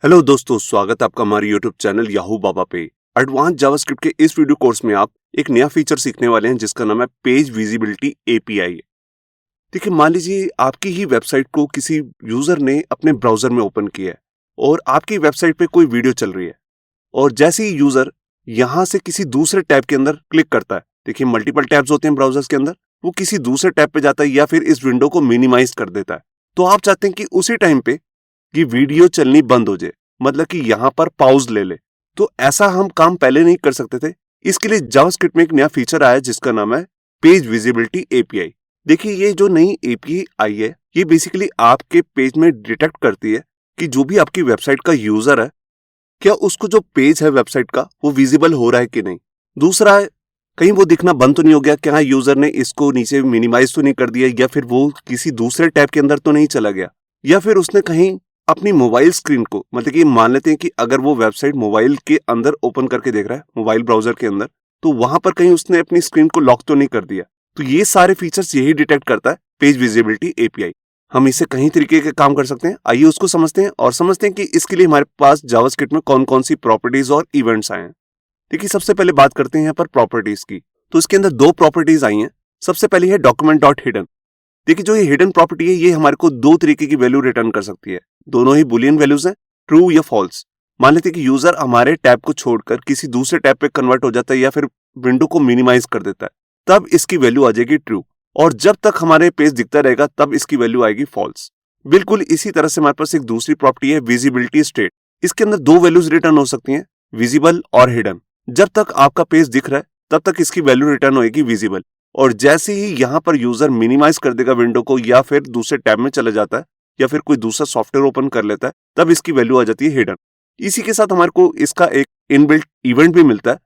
Hello दोस्तों, स्वागत है आपका हमारे यूट्यूब चैनल याहू बाबा पे। एडवांस जावास्क्रिप्ट के इस वीडियो कोर्स में आप एक नया फीचर सीखने वाले हैं जिसका नाम है पेज विजिबिलिटी एपीआई। देखिए, मान लीजिए आपकी ही वेबसाइट को किसी यूजर ने अपने ब्राउजर में ओपन किया है और आपकी वेबसाइट पे कोई वीडियो चल रही है और जैसे ही यूजर यहाँ से किसी दूसरे टैब के अंदर क्लिक करता है, देखिए मल्टीपल टैब्स होते हैं ब्राउजर्स के अंदर, वो किसी दूसरे टैब पे जाता है या फिर इस विंडो को मिनिमाइज कर देता है। तो आप चाहते हैं कि उसी टाइम पे कि वीडियो चलनी बंद हो जाए, मतलब कि यहाँ पर पॉज ले ले। तो ऐसा हम काम पहले नहीं कर सकते थे। इसके लिए जावास्क्रिप्ट में एक नया फीचर आया जिसका नाम है पेज विजिबिलिटी एपीआई। देखिए, ये जो नई एपीआई आई है, ये बेसिकली आपके पेज में डिटेक्ट करती है कि जो भी आपकी वेबसाइट का यूजर है, क्या उसको जो पेज है वेबसाइट का वो विजिबल हो रहा है कि नहीं। दूसरा है, कहीं वो दिखना बंद तो नहीं हो गया, क्या यूजर ने इसको नीचे मिनिमाइज तो नहीं कर दिया, या फिर वो किसी दूसरे टैब के अंदर तो नहीं चला गया, या फिर उसने कहीं अपनी मोबाइल स्क्रीन को, मतलब कि मान लेते हैं कि अगर वो वेबसाइट मोबाइल के अंदर ओपन करके देख रहा है, मोबाइल ब्राउजर के अंदर, तो वहां पर कहीं उसने अपनी स्क्रीन को लॉक तो नहीं कर दिया। तो ये सारे फीचर्स यही डिटेक्ट करता है पेज विजिबिलिटी एपीआई। हम इससे कई तरीके के काम कर सकते हैं, आइए उसको समझते हैं और समझते हैं कि इसके लिए हमारे पास जावास्क्रिप्ट में कौन कौन सी प्रॉपर्टीज और इवेंट्स आए हैं। देखिए, सबसे पहले बात करते हैं यहाँ पर प्रॉपर्टीज की। तो इसके अंदर दो प्रॉपर्टीज आई हैं। सबसे पहली है डॉक्यूमेंट डॉट हिडन। देखिए, जो ये हिडन प्रॉपर्टी है, ये हमारे को दो तरीके की वैल्यू रिटर्न कर सकती है। दोनों ही बुलियन वैल्यूज हैं, ट्रू या फॉल्स। मान लेते हैं कि यूजर हमारे टैब को छोड़कर किसी दूसरे टैब पे कन्वर्ट हो जाता है या फिर विंडो को मिनिमाइज कर देता है, तब इसकी वैल्यू आ जाएगी ट्रू, और जब तक हमारे पेज दिखता रहेगा तब इसकी वैल्यू आएगी फॉल्स। बिल्कुल इसी तरह से हमारे पास एक दूसरी प्रॉपर्टी है विजिबिलिटी स्टेट। इसके अंदर दो वैल्यूज रिटर्न हो सकती हैं, विजिबल और हिडन। जब तक आपका पेज दिख रहा है तब तक इसकी वैल्यू रिटर्न होगी विजिबल, और जैसे ही यहाँ पर यूजर मिनिमाइज कर देगा विंडो को या फिर दूसरे टैब में चला जाता है या फिर कोई दूसरा सॉफ्टवेयर ओपन कर लेता है, तब इसकी वैल्यू आ जाती है हिडन। इसी के साथ हमारे को इसका एक इनबिल्ट इवेंट भी मिलता है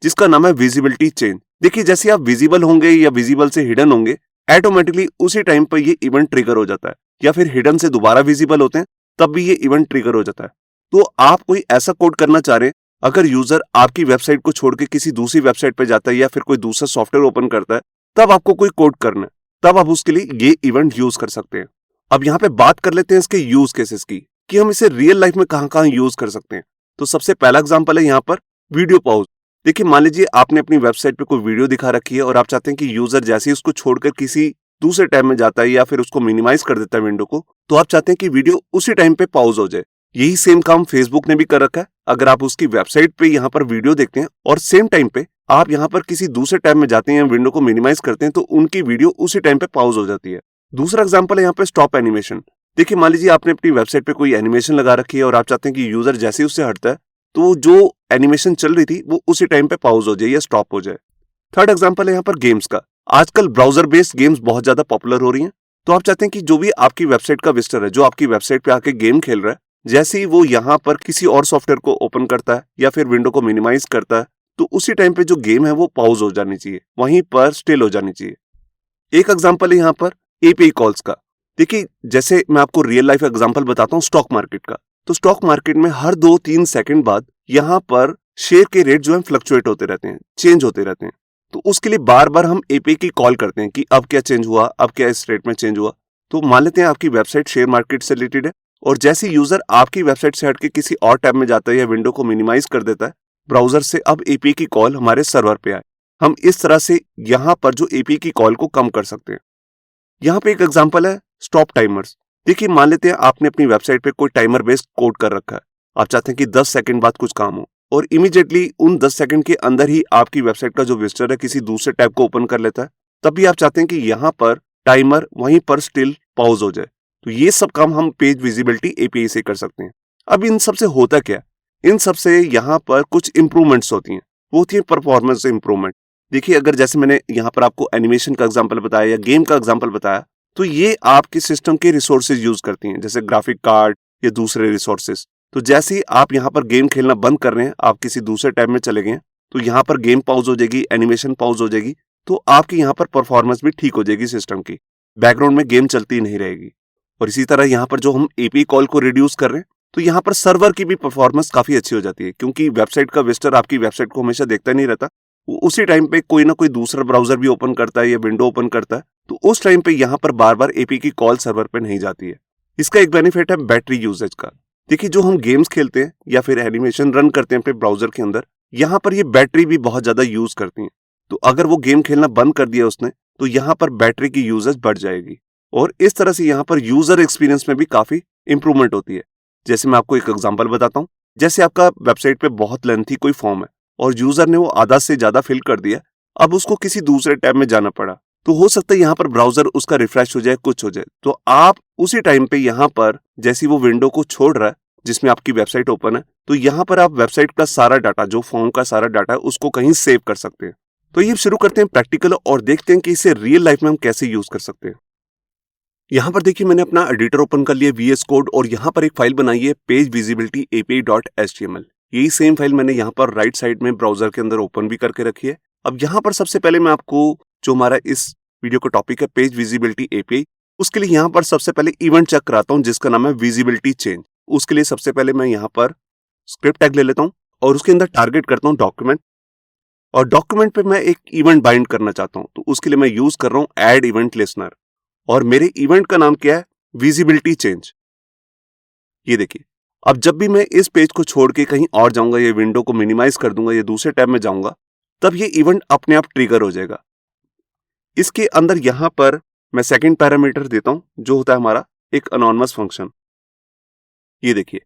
जिसका नाम है विजिबिलिटी चेंज। देखिए, जैसे आप विजिबल होंगे या विजिबल से हिडन होंगे, ऑटोमेटिकली उसी टाइम पर ये इवेंट ट्रिगर हो जाता है, या फिर हिडन से दोबारा विजिबल होते हैं तब भी ये इवेंट ट्रिगर हो जाता है। तो आप कोई ऐसा कोड करना चाह रहे हैं, अगर यूजर आपकी वेबसाइट को छोड़ के किसी दूसरी वेबसाइट पर जाता है या फिर कोई दूसरा सॉफ्टवेयर ओपन करता है, तब आपको कोई कोड करना है, तब आप उसके लिए ये इवेंट यूज कर सकते हैं। अब यहाँ पे बात कर लेते हैं इसके यूज केसेस की, कि हम इसे रियल लाइफ में कहां यूज कर सकते हैं। तो सबसे पहला एग्जांपल है यहाँ पर वीडियो पॉज। देखिए, मान लीजिए आपने अपनी वेबसाइट पे कोई वीडियो दिखा रखी है और आप चाहते हैं कि यूजर जैसे ही उसको छोड़कर किसी दूसरे टैब में जाता है या फिर उसको मिनिमाइज कर देता है विंडो को, तो आप चाहते हैं कि वीडियो उसी टाइम पे पॉज हो जाए। यही सेम काम फेसबुक ने भी कर रखा है। अगर आप उसकी वेबसाइट पे यहाँ पर वीडियो देखते हैं और सेम टाइम पे आप यहाँ पर किसी दूसरे टैब में जाते हैं, विंडो को मिनिमाइज करते हैं, तो उनकी वीडियो उसी टाइम पे पॉज हो जाती है। दूसरा एग्जांपल है यहाँ पे स्टॉप एनिमेशन। देखिए, मान लीजिए आपने अपनी वेबसाइट पे कोई एनिमेशन लगा रखी है और आप चाहते हैं कि यूजर जैसे ही उससे हटता है तो जो एनिमेशन चल रही थी वो उसी टाइम पे पॉज हो जाए या स्टॉप हो जाए। थर्ड एग्जांपल है यहाँ पर गेम्स का। आजकल ब्राउजर बेस्ड गेम्स बहुत ज्यादा पॉपुलर हो रही हैं, तो आप चाहते हैं कि जो भी आपकी वेबसाइट का विजिटर है, जो आपकी वेबसाइट पे आके गेम खेल रहा है, जैसे ही वो यहाँ पर किसी और सॉफ्टवेयर को ओपन करता है या फिर विंडो को मिनिमाइज करता है, तो उसी टाइम पे जो गेम है वो पॉज हो जानी चाहिए, वहीं पर स्टिल हो जानी चाहिए। एक एग्जांपल है यहाँ पर एपीआई कॉल्स का। देखिए, जैसे मैं आपको रियल लाइफ एग्जांपल बताता हूँ स्टॉक मार्केट का। तो स्टॉक मार्केट में हर 2-3 सेकंड बाद यहाँ पर शेयर के रेट जो है फ्लक्चुएट होते रहते हैं, चेंज होते रहते हैं। तो उसके लिए बार बार हम एपीआई की कॉल करते हैं कि अब क्या चेंज हुआ, अब क्या इस रेट में चेंज हुआ। तो मान लेते हैं आपकी वेबसाइट शेयर मार्केट से रिलेटेड है और जैसे यूजर आपकी वेबसाइट से हटके किसी और टैब में जाता है या विंडो को मिनिमाइज कर देता है ब्राउजर से, अब एपीआई की कॉल हमारे सर्वर पे आए। हम इस तरह से यहाँ पर जो एपीआई की कॉल को कम कर सकते हैं। यहाँ पे एक एग्जांपल है स्टॉप टाइमर्स। देखिए, मान लेते हैं आपने अपनी वेबसाइट पे कोई टाइमर बेस्ड कोड कर रखा है। आप चाहते हैं कि 10 सेकंड बाद कुछ काम हो और इमीडिएटली उन 10 सेकंड के अंदर ही आपकी वेबसाइट का जो विजिटर है किसी दूसरे टैब को ओपन कर लेता है, तब भी आप चाहते हैं कि यहाँ पर टाइमर वहीं पर स्टिल पॉज हो जाए। तो ये सब काम हम पेज विजिबिलिटी एपीआई से कर सकते हैं। अब इन सब से होता क्या? इन सब से यहाँ पर कुछ इंप्रूवमेंट्स होती हैं, वो होती है परफॉर्मेंस इंप्रूवमेंट। देखिए, अगर जैसे मैंने यहाँ पर आपको एनिमेशन का एग्जांपल बताया या गेम का एग्जांपल बताया, तो ये आपके सिस्टम के रिसोर्सेज यूज करती हैं, जैसे ग्राफिक कार्ड या दूसरे रिसोर्सेज। तो जैसे ही आप यहाँ पर गेम खेलना बंद कर रहे हैं, आप किसी दूसरे टैब में चले गए हैं, तो यहाँ पर गेम पॉज हो जाएगी, एनिमेशन पॉज हो जाएगी, तो आपकी यहाँ पर परफॉर्मेंस भी ठीक हो जाएगी सिस्टम की, बैकग्राउंड में गेम चलती नहीं रहेगी। और इसी तरह यहाँ पर जो हम एपीआई कॉल को रिड्यूस कर रहे हैं, तो यहाँ पर सर्वर की भी परफॉर्मेंस काफी अच्छी हो जाती है, क्योंकि वेबसाइट का विजिटर आपकी वेबसाइट को हमेशा देखता नहीं रहता, वो उसी टाइम पे कोई ना कोई दूसरा ब्राउजर भी ओपन करता है या विंडो ओपन करता है, तो उस टाइम पे यहाँ पर बार बार एपीआई की कॉल सर्वर पे नहीं जाती है। इसका एक बेनिफिट है बैटरी यूजेज का। देखिए जो हम गेम्स खेलते हैं या फिर एनिमेशन रन करते हैं अपने ब्राउजर के अंदर, यहाँ पर ये बैटरी भी बहुत ज्यादा यूज करती है। तो अगर वो गेम खेलना बंद कर दिया उसने तो यहाँ पर बैटरी की यूजेज बढ़ जाएगी और इस तरह से यहाँ पर यूजर एक्सपीरियंस में भी काफी इंप्रूवमेंट होती है। जैसे मैं आपको एक एग्जांपल बताता हूँ। जैसे आपका वेबसाइट पे बहुत लेंथी कोई फॉर्म है और यूजर ने वो आधा से ज्यादा फिल कर दिया, अब उसको किसी दूसरे टैब में जाना पड़ा, तो हो सकता है यहाँ पर ब्राउजर उसका रिफ्रेश हो जाए, कुछ हो जाए, तो आप उसी टाइम पे यहाँ पर जैसी वो विंडो को छोड़ रहा है जिसमें आपकी वेबसाइट ओपन है, तो यहाँ पर आप वेबसाइट का सारा डाटा, जो फॉर्म का सारा डाटा है, उसको कहीं सेव कर सकते हैं। तो ये शुरू करते हैं प्रैक्टिकल और देखते हैं कि इसे रियल लाइफ में हम कैसे यूज कर सकते हैं। यहाँ पर देखिए मैंने अपना एडिटर ओपन कर लिया VS कोड और यहाँ पर एक फाइल बनाई है पेज विजिबिलिटी API.html। यही सेम फाइल मैंने यहाँ पर राइट साइड में ब्राउजर के अंदर ओपन भी करके रखी है। अब यहाँ पर सबसे पहले मैं आपको, जो हमारा इस वीडियो का टॉपिक है पेज विजिबिलिटी API, उसके लिए यहाँ पर सबसे पहले इवेंट चेक कराता हूँ जिसका नाम है विजिबिलिटी चेंज। उसके लिए सबसे पहले मैं यहाँ पर स्क्रिप्ट टैग ले लेता हूँ और उसके अंदर टारगेट करता हूँ डॉक्यूमेंट, और डॉक्यूमेंट पे मैं एक इवेंट बाइंड करना चाहता हूँ, तो उसके लिए मैं यूज कर रहा हूँ ऐड इवेंट लिसनर और मेरे इवेंट का नाम क्या है, विजिबिलिटी चेंज। ये देखिए, अब जब भी मैं इस पेज को छोड़ के कहीं और जाऊंगा, ये विंडो को मिनिमाइज कर दूंगा, ये दूसरे टैब में जाऊंगा, तब ये इवेंट अपने आप ट्रिगर हो जाएगा। इसके अंदर यहां पर मैं सेकंड पैरामीटर देता हूं जो होता है हमारा एक अनोनिमस फंक्शन। ये देखिए,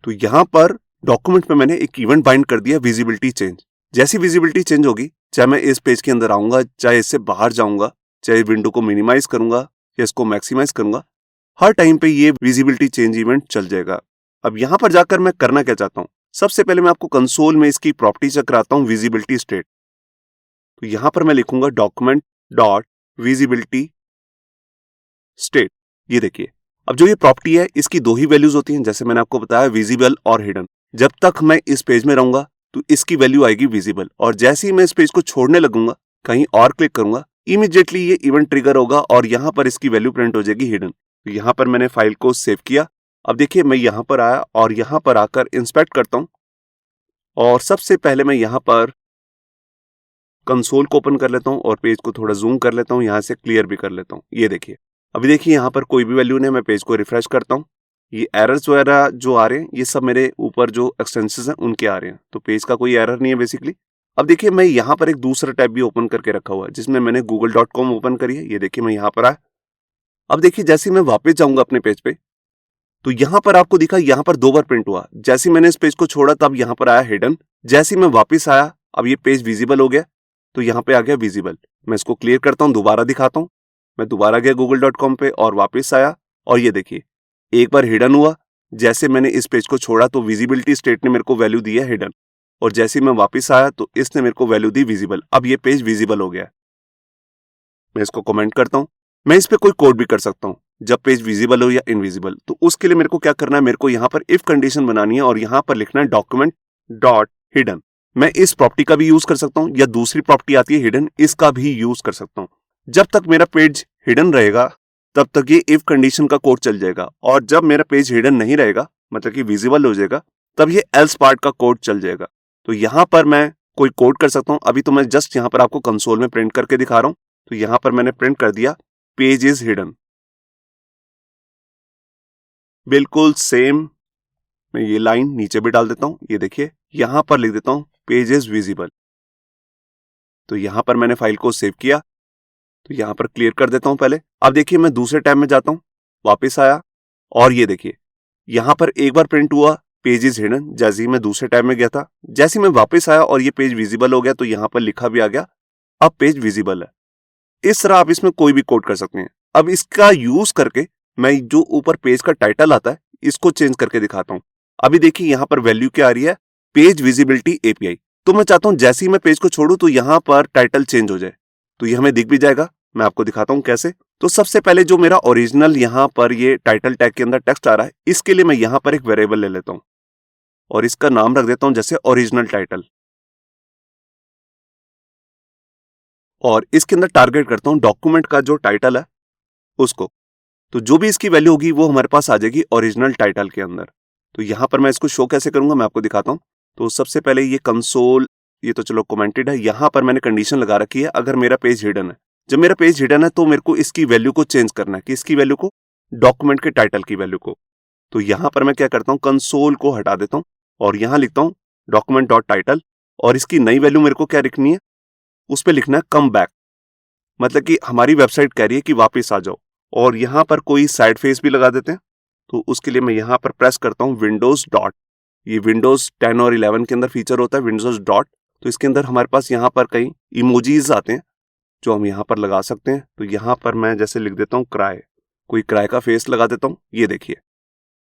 तो यहां पर डॉक्यूमेंट में मैंने एक इवेंट बाइंड कर दिया विजिबिलिटी चेंज। जैसी विजिबिलिटी चेंज होगी, चाहे मैं इस पेज के अंदर आऊंगा, चाहे इससे बाहर जाऊंगा, चाहे विंडो को मिनिमाइज करूंगा या इसको मैक्सिमाइज करूंगा, हर टाइम पे ये विजिबिलिटी चेंज इवेंट चल जाएगा। अब यहां पर जाकर मैं करना क्या चाहता हूं, सबसे पहले मैं आपको कंसोल में इसकी प्रॉपर्टी चेक कराता हूं, विजिबिलिटी स्टेट। तो यहां पर मैं लिखूंगा डॉक्यूमेंट डॉट विजिबिलिटी स्टेट। ये देखिए, अब जो ये प्रॉपर्टी है इसकी दो ही वैल्यूज होती हैं, जैसे मैंने आपको बताया, विजिबल और हिडन। जब तक मैं इस पेज में रहूंगा तो इसकी वैल्यू आएगी विजिबल, और जैसे ही मैं इस पेज को छोड़ने लगूंगा, कहीं और क्लिक करूंगा, इमीडिएटली ये इवेंट ट्रिगर होगा और यहां पर इसकी वैल्यू प्रिंट हो जाएगी हिडन। तो यहां पर मैंने फाइल को सेव किया। अब देखिए, मैं यहां पर आया और यहां पर आकर इंस्पेक्ट करता हूं और सबसे पहले मैं यहां पर कंसोल को ओपन कर लेता हूं और पेज को थोड़ा जूम कर लेता हूं, यहां से क्लियर भी कर लेता हूं। ये देखिए, अभी देखिए यहां पर कोई भी वैल्यू नहीं, मैं पेज को रिफ्रेश करता हूं, ये एरर्स वगैरह जो आ रहे हैं ये सब मेरे ऊपर जो एक्सटेंसेस हैं उनके आ रहे हैं, तो पेज का कोई एरर नहीं है बेसिकली। अब देखिए, मैं यहाँ पर एक दूसरा टैब भी ओपन करके रखा हुआ है जिसमें मैंने google.com ओपन करी है। ये देखिए, मैं यहाँ पर आया। अब देखिए, जैसे मैं वापस जाऊंगा अपने पेज पे, तो यहाँ पर आपको दिखा, यहाँ पर दो बार प्रिंट हुआ। जैसे मैंने इस पेज को छोड़ा तब यहाँ पर आया हिडन, जैसे मैं वापस आया अब ये पेज विजिबल हो गया, तो यहाँ पे आ गया विजिबल। मैं इसको क्लियर करता हूँ, दोबारा दिखाता हूँ। मैं दोबारा गया google.com पे और वापस आया और ये देखिए, एक बार हिडन हुआ, जैसे मैंने इस पेज को छोड़ा तो विजिबिलिटी स्टेट ने मेरे को वैल्यू दी है हिडन, और जैसे मैं वापस आया तो इसने मेरे को वैल्यू दी विजिबल। अब ये पेज विजिबल हो गया। मैं इसको कमेंट करता हूं। मैं इस पे कोई कोड भी कर सकता हूं जब पेज विजिबल हो या इनविजिबल। तो उसके लिए मेरे को क्या करना है, मेरे को यहाँ पर इफ कंडीशन बनानी है और यहाँ पर लिखना है डॉक्यूमेंट डॉट हिडन। मैं इस प्रॉपर्टी का भी यूज कर सकता हूं या दूसरी प्रॉपर्टी आती है हिडन, इसका भी यूज कर सकता हूं। जब तक मेरा पेज हिडन रहेगा तब तक ये इफ कंडीशन का कोड चल जाएगा, और जब मेरा पेज हिडन नहीं रहेगा, मतलब कि विजिबल हो जाएगा, तब ये एल्स पार्ट का कोड चल जाएगा। तो यहाँ पर मैं कोई कोड कर सकता हूँ। अभी तो मैं जस्ट यहाँ पर आपको कंसोल में प्रिंट करके दिखा रहा हूँ। तो यहाँ पर मैंने प्रिंट कर दिया पेज इज हिडन। बिल्कुल सेम मैं ये लाइन नीचे भी डाल देता हूँ। ये देखिए, यहाँ पर लिख देता हूँ पेज इज विजिबल। तो यहाँ पर मैंने फाइल को सेव किया, तो यहाँ पर क्लियर कर देता हूँ पहले। अब देखिए, मैं दूसरे टैब में जाता हूँ, वापस आया और ये देखिए, यहाँ पर एक बार प्रिंट हुआ पेज इज हिडन, जैसे ही मैं दूसरे टैब में गया था। जैसे ही मैं वापस आया और ये पेज विजिबल हो गया, तो यहाँ पर लिखा भी आ गया अब पेज विजिबल है। इस तरह आप इसमें कोई भी कोड कर सकते हैं। अब इसका यूज करके मैं जो ऊपर पेज का टाइटल आता है इसको चेंज करके दिखाता हूँ। अभी देखिए, यहाँ पर वैल्यू क्या आ रही है, पेज विजिबिलिटी API। तो मैं चाहता हूँ जैसे ही मैं पेज को छोड़ू तो यहाँ पर टाइटल चेंज हो जाए, तो ये हमें दिख भी जाएगा। मैं आपको दिखाता हूँ कैसे। तो सबसे पहले जो मेरा ओरिजिनल यहाँ पर ये टाइटल टैग के अंदर टेक्स्ट आ रहा है, इसके लिए मैं यहाँ पर एक वेरिएबल ले लेता हूँ और इसका नाम रख देता हूँ जैसे ओरिजिनल टाइटल, और इसके अंदर टारगेट करता हूँ डॉक्यूमेंट का जो टाइटल है उसको। तो जो भी इसकी वैल्यू होगी वो हमारे पास आ जाएगी ओरिजिनल टाइटल के अंदर। तो यहाँ पर मैं इसको शो कैसे करूंगा, मैं आपको दिखाता हूँ। तो सबसे पहले ये कंसोल, ये तो चलो कमेंटेड है, यहाँ पर मैंने कंडीशन लगा रखी है अगर मेरा पेज हिडन है। जब मेरा पेज हिडन है तो मेरे को इसकी वैल्यू को चेंज करना है, कि इसकी वैल्यू को, डॉक्यूमेंट के टाइटल की वैल्यू को। तो यहाँ पर मैं क्या करता हूँ, कंसोल को हटा देता हूँ और यहाँ लिखता हूँ डॉक्यूमेंट डॉट टाइटल, और इसकी नई वैल्यू मेरे को क्या लिखनी है, उस पर लिखना है कम बैक, मतलब कि हमारी वेबसाइट कह रही है कि वापस आ जाओ। और यहाँ पर कोई साइड फेस भी लगा देते हैं, तो उसके लिए मैं यहाँ पर प्रेस करता हूँ विंडोज डॉट, ये विंडोज 10 और 11 के अंदर फीचर होता है विंडोज डॉट। तो इसके अंदर हमारे पास यहाँ पर कई इमोजीज आते हैं जो हम यहाँ पर लगा सकते हैं। तो यहाँ पर मैं जैसे लिख देता हूँ क्राई, कोई क्राई का फेस लगा देता हूँ, ये देखिए।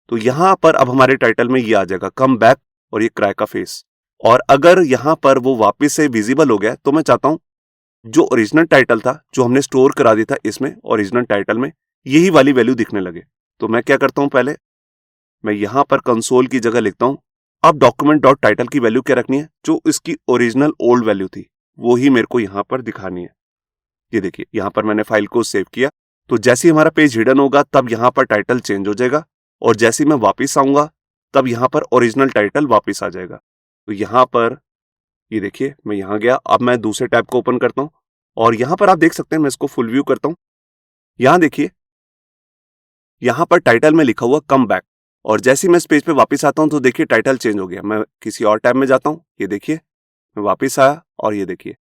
तो यहाँ पर अब हमारे टाइटल में ये आ जाएगा कम बैक और ये क्राई का फेस। और अगर यहाँ पर वो वापस से विजिबल हो गया तो मैं चाहता हूँ जो ओरिजिनल टाइटल था, जो हमने स्टोर करा दिया था इसमें ओरिजिनल टाइटल में, यही वाली वैल्यू दिखने लगे। तो मैं क्या करता हूँ, पहले मैं यहाँ पर कंसोल की जगह लिखता हूँ अब डॉक्यूमेंट डॉट टाइटल की वैल्यू क्या रखनी है, जो इसकी ओरिजिनल ओल्ड वैल्यू थी वो ही मेरे को यहाँ पर दिखानी है। ये देखिए, यहाँ पर मैंने फाइल को सेव किया, तो जैसे ही हमारा पेज हिडन होगा तब यहाँ पर टाइटल चेंज हो जाएगा, और जैसे ही मैं वापस आऊंगा तब यहाँ पर ओरिजिनल टाइटल वापस आ जाएगा। तो यहाँ पर ये देखिए, मैं यहाँ गया, अब मैं दूसरे टैब को ओपन करता हूँ और यहाँ पर आप देख सकते हैं, मैं इसको फुल व्यू करता हूँ। यहाँ देखिए, यहाँ पर टाइटल में लिखा हुआ कम बैक, और जैसे ही मैं इस पेज पे वापस आता हूँ तो देखिए टाइटल चेंज हो गया। मैं किसी और टैब में जाता हूँ, ये देखिए मैं वापस आया और ये देखिए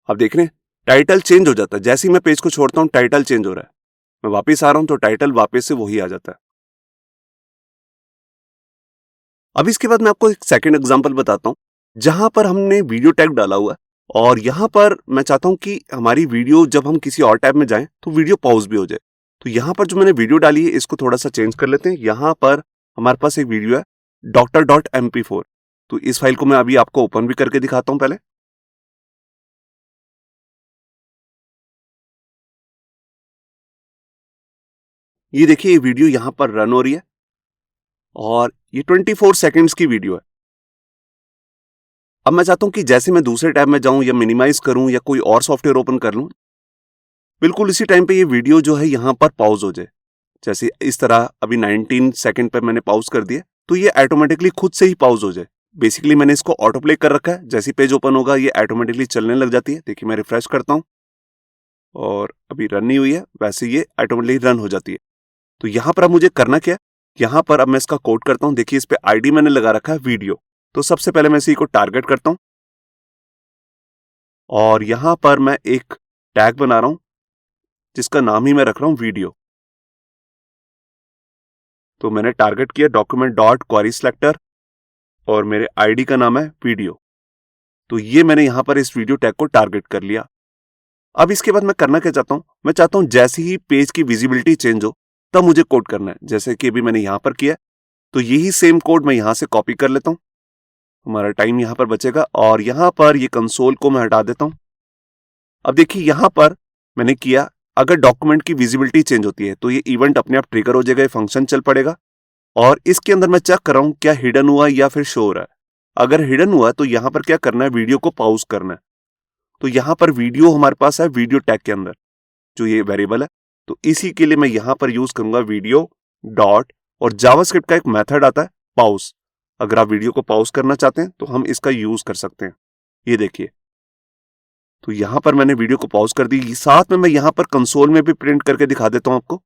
अब देख रहे हैं टाइटल चेंज हो जाता है। जैसे ही मैं पेज को छोड़ता हूँ टाइटल चेंज हो रहा है, मैं वापस आ रहा हूँ तो टाइटल वापस से वही आ जाता है। अब इसके बाद मैं आपको एक सेकंड एग्जांपल बताता हूँ जहां पर हमने वीडियो टैग डाला हुआ है, और यहां पर मैं चाहता हूं कि हमारी वीडियो जब हम किसी और टैब में जाएं तो वीडियो पॉज भी हो जाए। तो यहां पर जो मैंने वीडियो डाली है इसको थोड़ा सा चेंज कर लेते हैं। यहां पर हमारे पास एक वीडियो है doctor.mp4, तो इस फाइल को मैं अभी आपको ओपन भी करके दिखाता हूं। पहले ये देखिए, ये वीडियो यहां पर रन हो रही है और ये 24 सेकेंड्स की वीडियो है। अब मैं चाहता हूं कि जैसे मैं दूसरे टैब में जाऊं या मिनिमाइज करूं या कोई और सॉफ्टवेयर ओपन कर लूं, बिल्कुल इसी टाइम पे ये वीडियो जो है यहाँ पर पॉज हो जाए। जैसे इस तरह अभी 19 सेकंड पे मैंने पॉज कर दिया, तो ये ऑटोमेटिकली खुद से ही पॉज हो जाए। बेसिकली मैंने इसको ऑटो प्ले कर रखा है, जैसे पेज ओपन होगा ये ऑटोमेटिकली चलने लग जाती है। देखिए मैं रिफ्रेश करता हूँ और अभी रन नहीं हुई है, वैसे ये ऑटोमेटिकली रन हो जाती है। तो यहाँ पर अब मुझे करना क्या है, यहाँ पर अब मैं इसका कोड करता हूँ। देखिए इस पे आईडी मैंने लगा रखा है वीडियो, तो सबसे पहले मैं इसी को टारगेट करता हूँ और यहाँ पर मैं एक टैग बना रहा हूँ जिसका नाम ही मैं रख रहा हूँ वीडियो। तो मैंने टारगेट किया डॉक्यूमेंट डॉट क्वेरी सिलेक्टर और मेरे आईडी का नाम है वीडियो। तो ये मैंने यहां पर इस वीडियो टैग को टारगेट कर लिया। अब इसके बाद मैं करना क्या चाहता हूं, मैं चाहता हूं जैसे ही पेज की विजिबिलिटी चेंज हो तब मुझे कोड करना है, जैसे कि अभी मैंने यहां पर किया। तो यही सेम कोड मैं यहां से कॉपी कर लेता हूं, हमारा टाइम यहां पर बचेगा। और यहां पर ये कंसोल को मैं हटा देता हूं। अब देखिए यहां पर मैंने किया, अगर डॉक्यूमेंट की विजिबिलिटी चेंज होती है तो ये इवेंट अपने आप ट्रिगर हो जाएगा, ये फंक्शन चल पड़ेगा। और इसके अंदर मैं चेक कर रहा हूं क्या हिडन हुआ या फिर शो हो रहा है। अगर हिडन हुआ तो यहां पर क्या करना है, वीडियो को पॉज करना है। तो यहां पर वीडियो हमारे पास है वीडियो टैग के अंदर, जो ये वेरिएबल है। तो इसी के लिए मैं यहां पर यूज करूंगा वीडियो डॉट, और जावास्क्रिप्ट का एक मेथड आता है पॉज। अगर आप वीडियो को पॉज करना चाहते हैं तो हम इसका यूज कर सकते हैं। ये देखिए, तो यहां पर मैंने वीडियो को पॉज कर दी। साथ में मैं यहां पर कंसोल में भी प्रिंट करके दिखा देता हूं आपको।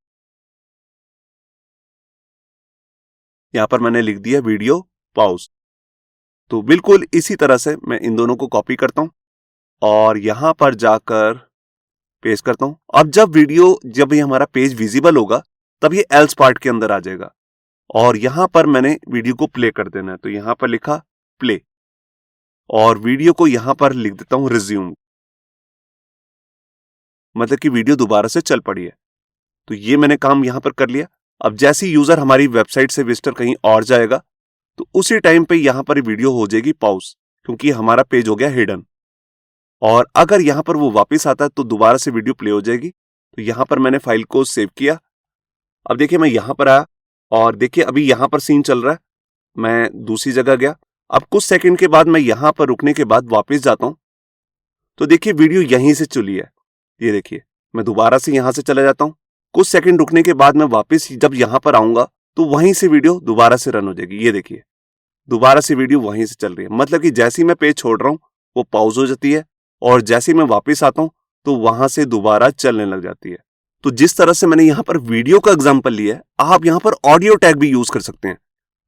यहां पर मैंने लिख दिया वीडियो पॉज। तो बिल्कुल इसी तरह से मैं इन दोनों को कॉपी करता हूं और यहां पर जाकर पेस्ट करता हूं। अब जब ये हमारा पेज विजिबल होगा तब ये एल्स पार्ट के अंदर आ जाएगा, और यहां पर मैंने वीडियो को प्ले कर देना है। तो यहां पर लिखा प्ले, और वीडियो को यहां पर लिख देता हूं रिज्यूम, मतलब कि वीडियो दोबारा से चल पड़ी है। तो ये मैंने काम यहां पर कर लिया। अब जैसे ही यूजर हमारी वेबसाइट से विजिटर कहीं और जाएगा तो उसी टाइम पे यहां पर वीडियो हो जाएगी पॉज, क्योंकि हमारा पेज हो गया हिडन। और अगर यहां पर वो वापस आता है तो दोबारा से वीडियो प्ले हो जाएगी। तो यहां पर मैंने फाइल को सेव किया। अब देखिए मैं यहां पर आया और देखिए अभी यहां पर सीन चल रहा है। मैं दूसरी जगह गया। अब कुछ सेकंड के बाद मैं यहां पर रुकने के बाद वापस जाता हूं, तो देखिए वीडियो यहीं से चली है। ये देखिए, मैं दोबारा से यहां से चला जाता हूं। कुछ सेकंड रुकने के बाद मैं वापस जब यहां पर आऊंगा तो वहीं से वीडियो दोबारा से रन हो जाएगी। ये देखिए, दोबारा से वीडियो वहीं से चल रही है, मतलब कि जैसे ही मैं पेज छोड़ रहा हूं वो पॉज हो जाती है, और जैसे ही मैं वापस आता हूं तो वहां से दोबारा चलने लग जाती है। तो जिस तरह से मैंने यहाँ पर वीडियो का एग्जांपल लिया है, आप यहाँ पर ऑडियो टैग भी यूज कर सकते हैं।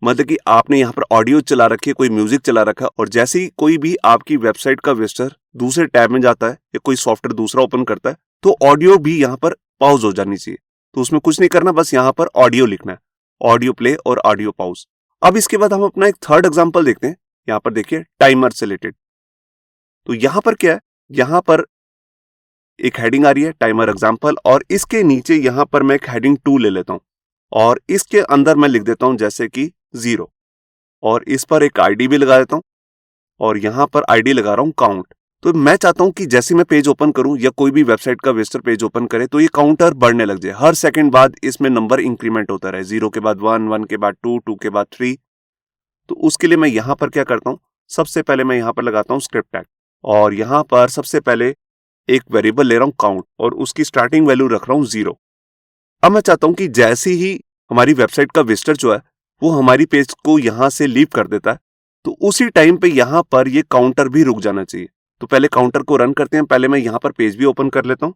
मतलब कि आपने यहाँ पर ऑडियो चला रखी है, कोई म्यूजिक चला रखा है, और जैसे ही कोई भी आपकी वेबसाइट का विजिटर दूसरे टैब में जाता है या कोई सॉफ्टवेयर दूसरा ओपन करता है, तो ऑडियो भी यहाँ पर पॉज हो जानी चाहिए। तो उसमें कुछ नहीं करना, बस यहाँ पर ऑडियो लिखना है, ऑडियो प्ले और ऑडियो पॉज। अब इसके बाद हम अपना एक थर्ड एग्जाम्पल देखते हैं। यहाँ पर देखिए टाइमर से रिलेटेड। तो यहाँ पर क्या है, यहाँ पर एक हेडिंग आ रही है टाइमर एग्जाम्पल, और इसके नीचे यहाँ पर मैं एक हेडिंग 2 ले लेता हूं, और इसके अंदर मैं लिख देता हूं जैसे कि 0, और इस पर एक आईडी भी लगा देता हूं, और यहाँ पर आईडी लगा रहा हूं काउंट। तो मैं चाहता हूं कि जैसे मैं पेज ओपन करूं या कोई भी वेबसाइट का विजिटर पेज ओपन करे तो ये काउंटर बढ़ने लग जाए, हर सेकंड बाद इसमें नंबर इंक्रीमेंट होता रहे, 0 के बाद 1, 1 के बाद 2, 2 के बाद 3। तो उसके लिए मैं यहाँ पर क्या करता हूँ, सबसे पहले मैं यहाँ पर लगाता हूँ स्क्रिप्ट टैग, और यहाँ पर सबसे पहले एक वेरिएबल ले रहा हूं काउंट, और उसकी स्टार्टिंग वैल्यू रख रहा हूं 0। अब मैं चाहता हूं कि जैसे ही हमारी वेबसाइट का विजिटर जो है वो हमारी पेज को यहां से लीव कर देता है, तो उसी टाइम पे यहां पर ये काउंटर भी रुक जाना चाहिए। तो पहले काउंटर को रन करते हैं। पहले मैं यहां पर पेज भी ओपन कर लेता हूं।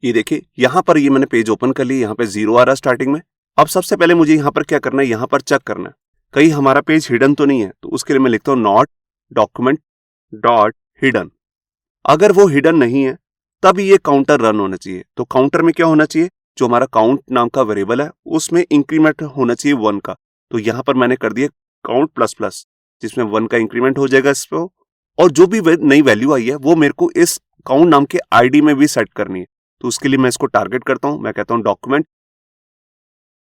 ये देखिए यहां पर ये मैंने पेज ओपन कर लिया, यहां पे 0 आ रहा है स्टार्टिंग में। अब सबसे पहले मुझे यहां पर क्या करना है, यहां पर चेक करना है कहीं हमारा पेज हिडन तो नहीं है। तो उसके लिए मैं लिखता हूं नॉट डॉक्यूमेंट डॉट हिडन। अगर वो हिडन नहीं है तब ये काउंटर रन होना चाहिए। तो काउंटर में क्या होना चाहिए, जो हमारा काउंट नाम का वेरिएबल है उसमें इंक्रीमेंट होना चाहिए 1 का। तो यहां पर मैंने कर दिया काउंट प्लस प्लस, जिसमें 1 का इंक्रीमेंट हो जाएगा इस पे, और जो भी नई वैल्यू आई है वो मेरे को इस काउंट नाम के आईडी में भी सेट करनी है। तो उसके लिए मैं इसको टारगेट करता हूं। मैं कहता हूं डॉक्यूमेंट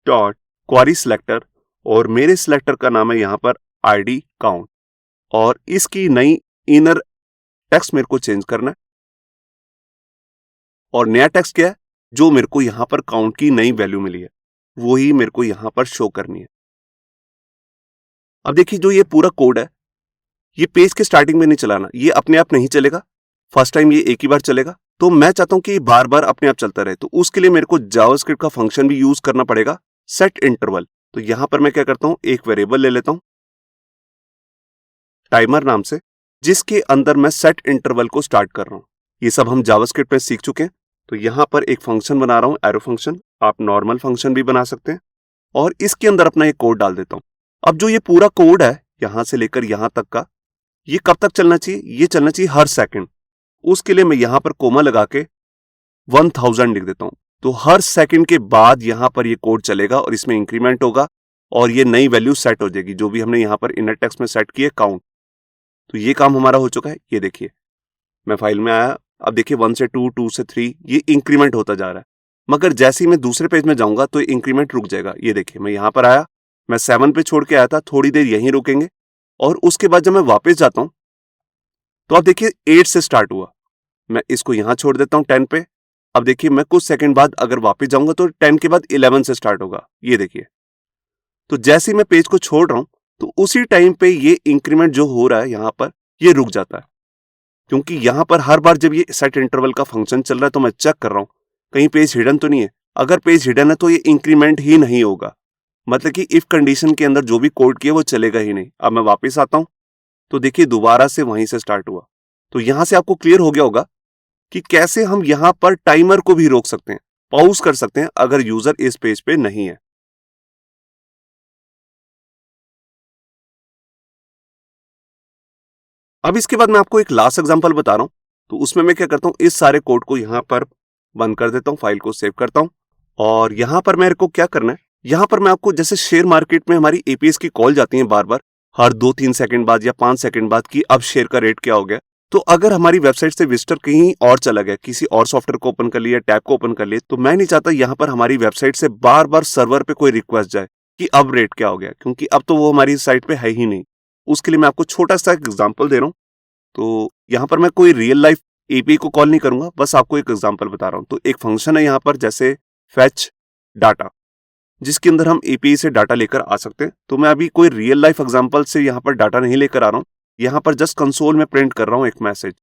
डॉट क्वेरी सिलेक्टर, और मेरे सिलेक्टर का नाम है यहां पर आईडी काउंट, और इसकी नई इनर टेक्स्ट मेरे को चेंज करना है। और नया टेक्स्ट क्या है, जो मेरे को यहां पर काउंट की नई वैल्यू मिली है वो ही मेरे को यहां पर शो करनी है। अब देखिए जो ये पूरा कोड है ये पेज के स्टार्टिंग में नहीं चलाना, ये अपने आप नहीं चलेगा। फर्स्ट टाइम ये एक ही बार चलेगा। तो मैं चाहता हूं कि ये बार बार अपने आप चलता रहे। तो उसके लिए मेरे को जावास्क्रिप्ट का फंक्शन भी यूज करना पड़ेगा, सेट इंटरवल। तो यहां पर मैं क्या करता हूं, एक वेरिएबल ले लेता हूं टाइमर नाम से, जिसके अंदर मैं सेट इंटरवल को स्टार्ट कर रहा हूं। ये सब हम जावास्क्रिप्ट में सीख चुके हैं। तो यहां पर एक फंक्शन बना रहा हूं, एरो फंक्शन। आप नॉर्मल फंक्शन भी बना सकते हैं, और इसके अंदर अपना एक कोड डाल देता हूं। अब जो ये पूरा कोड है यहां से लेकर यहां तक का, ये कब तक चलना चाहिए, ये चलना चाहिए हर सेकंड। उसके लिए मैं यहां पर कोमा लगा के 1000 लिख देता हूं। तो हर सेकंड के बाद यहां पर ये कोड चलेगा और इसमें इंक्रीमेंट होगा, और ये नई वैल्यू सेट हो जाएगी जो भी हमने यहां पर इनर टेक्स्ट में सेट की है काउंट। तो ये काम हमारा हो चुका है। ये देखिए मैं फाइल में आया, अब देखिए 1 से 2, 2 से 3, ये इंक्रीमेंट होता जा रहा है। मगर जैसे ही मैं दूसरे पेज में जाऊंगा तो इंक्रीमेंट रुक जाएगा। ये देखिए मैं यहां पर आया, मैं 7 पे छोड़ के आया था, थोड़ी देर यहीं रुकेंगे, और उसके बाद जब मैं वापस जाता हूं तो अब देखिए 8 से स्टार्ट हुआ। मैं इसको यहां छोड़ देता हूं 10 पे। अब देखिए मैं कुछ सेकंड बाद अगर वापस जाऊंगा तो 10 के बाद 11 से स्टार्ट होगा। ये देखिए, तो जैसे ही मैं पेज को छोड़ रहा हूं तो उसी टाइम पे ये इंक्रीमेंट जो हो रहा है यहां पर ये रुक जाता है, क्योंकि यहां पर हर बार जब ये सेट इंटरवल का फंक्शन चल रहा है तो मैं चेक कर रहा हूं कहीं पेज हिडन तो नहीं है। अगर पेज हिडन है तो ये इंक्रीमेंट ही नहीं होगा, मतलब कि इफ कंडीशन के अंदर जो भी कोड किया वो चलेगा ही नहीं। अब मैं वापस आता हूं तो देखिए दोबारा से वहीं से स्टार्ट हुआ। तो यहां से आपको क्लियर हो गया होगा कि कैसे हम यहां पर टाइमर को भी रोक सकते हैं, पॉज कर सकते हैं अगर यूजर इस पेज पे नहीं है। अब इसके बाद मैं आपको एक लास्ट एग्जांपल बता रहा हूं। तो उसमें मैं क्या करता हूं, इस सारे कोड को यहां पर बंद कर देता हूं, फाइल को सेव करता हूं, और यहां पर मेरे को क्या करना है, यहां पर मैं आपको जैसे शेयर मार्केट में हमारी एपीएस की कॉल जाती है बार बार हर 2-3 सेकंड बाद या 5 सेकंड बाद कि अब शेयर का रेट क्या हो गया। तो अगर हमारी वेबसाइट से विजिटर कहीं और चला गया, किसी और सॉफ्टवेयर को ओपन कर लिया, टैब को ओपन कर लिया, तो मैं नहीं चाहता यहां पर हमारी वेबसाइट से बार बार सर्वर पे कोई रिक्वेस्ट जाए कि अब रेट क्या हो गया, क्योंकि अब तो वो हमारी साइट पे है ही नहीं। उसके लिए मैं आपको छोटा सा एग्जाम्पल दे रहा हूं। तो यहां पर मैं कोई रियल लाइफ एपीआई को कॉल नहीं करूंगा, बस आपको एक एग्जांपल बता रहा हूं। तो एक फंक्शन है यहां पर जैसे फेच डाटा, जिसके अंदर हम एपीआई से डाटा लेकर आ सकते हैं। तो मैं अभी कोई रियल लाइफ एग्जांपल से यहां पर डाटा नहीं लेकर आ रहा हूं, यहां पर जस्ट कंसोल में प्रिंट कर रहा हूं एक मैसेज,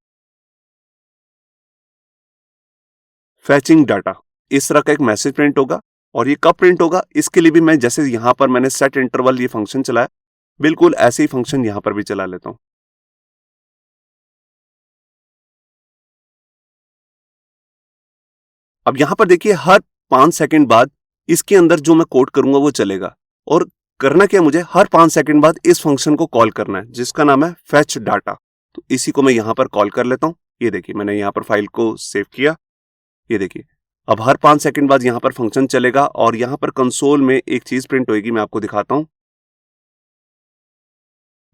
फेचिंग डाटा। इस तरह का एक मैसेज प्रिंट होगा, और ये कब प्रिंट होगा इसके लिए भी मैं जैसे यहां पर मैंने सेट इंटरवल ये फंक्शन चलाया, बिल्कुल ऐसे ही फंक्शन यहां पर भी चला लेता हूं। अब यहां पर देखिए हर 5 सेकंड बाद इसके अंदर जो मैं कोड करूंगा वो चलेगा। और करना क्या, मुझे हर 5 सेकंड बाद इस फंक्शन को कॉल करना है जिसका नाम है फेच डाटा। तो इसी को मैं यहाँ पर कॉल कर लेता हूँ। ये देखिए मैंने यहाँ पर फाइल को सेव किया। ये देखिए अब हर 5 सेकंड बाद यहाँ पर फंक्शन चलेगा और यहाँ पर कंसोल में एक चीज प्रिंट होगी, मैं आपको दिखाता हूँ।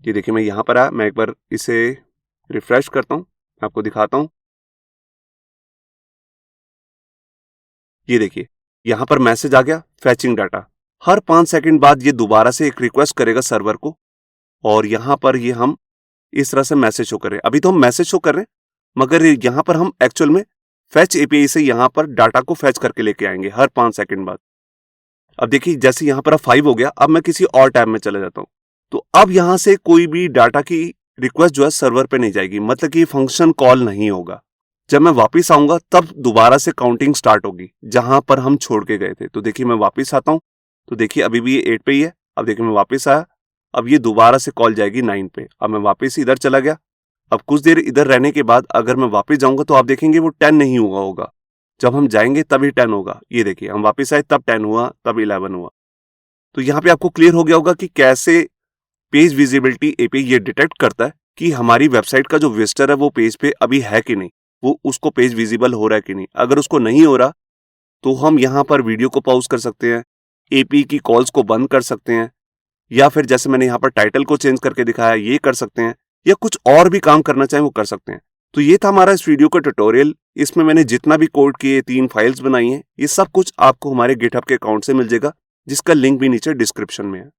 ये देखिए मैं यहाँ पर आया, मैं एक बार इसे रिफ्रेश करता हूँ, आपको दिखाता हूँ। ये देखिए यहाँ पर मैसेज आ गया फैचिंग डाटा। हर 5 सेकंड बाद ये दोबारा से एक रिक्वेस्ट करेगा सर्वर को और यहाँ पर ये हम इस तरह से मैसेज शो करें। अभी तो हम मैसेज शो कर रहे हैं मगर यहाँ पर हम एक्चुअल में फैच एपीआई से यहाँ पर डाटा को फैच करके लेके आएंगे हर 5 सेकंड बाद। अब देखिए जैसे यहाँ पर अब 5 हो गया, अब मैं किसी और टैब में चला जाता हूँ। तो अब यहाँ से कोई भी डाटा की रिक्वेस्ट जो है सर्वर पे नहीं जाएगी, मतलब कि फंक्शन कॉल नहीं होगा। जब मैं वापस आऊंगा तब दोबारा से काउंटिंग स्टार्ट होगी जहां पर हम छोड़ के गए थे। तो देखिए मैं वापस आता हूं, तो देखिए अभी भी ये 8 पे ही है। अब देखिए मैं वापस आया, अब ये दोबारा से कॉल जाएगी 9 पे। अब मैं वापस इधर चला गया। अब कुछ देर इधर रहने के बाद अगर मैं वापस जाऊंगा तो आप देखेंगे वो 10 नहीं हुआ होगा। जब हम जाएंगे तभी 10 होगा। ये देखिए हम वापस आए तब 10 हुआ, तब 11 हुआ। तो यहाँ पे आपको क्लियर हो गया होगा कि कैसे पेज विजिबिलिटी एपीआई ये डिटेक्ट करता है कि हमारी वेबसाइट का जो विजिटर है वो पेज पे अभी है कि नहीं, वो उसको पेज विजिबल हो रहा है कि नहीं। अगर उसको नहीं हो रहा तो हम यहाँ पर वीडियो को पॉज कर सकते हैं, एपीआई की कॉल्स को बंद कर सकते हैं, या फिर जैसे मैंने यहाँ पर टाइटल को चेंज करके दिखाया ये कर सकते हैं, या कुछ और भी काम करना चाहें वो कर सकते हैं। तो ये था हमारा इस वीडियो का ट्यूटोरियल। इसमें मैंने जितना भी कोड किए, 3 फाइल्स बनाई हैं, ये सब कुछ आपको हमारे गिटहब के अकाउंट से मिल जाएगा जिसका लिंक भी नीचे डिस्क्रिप्शन में है।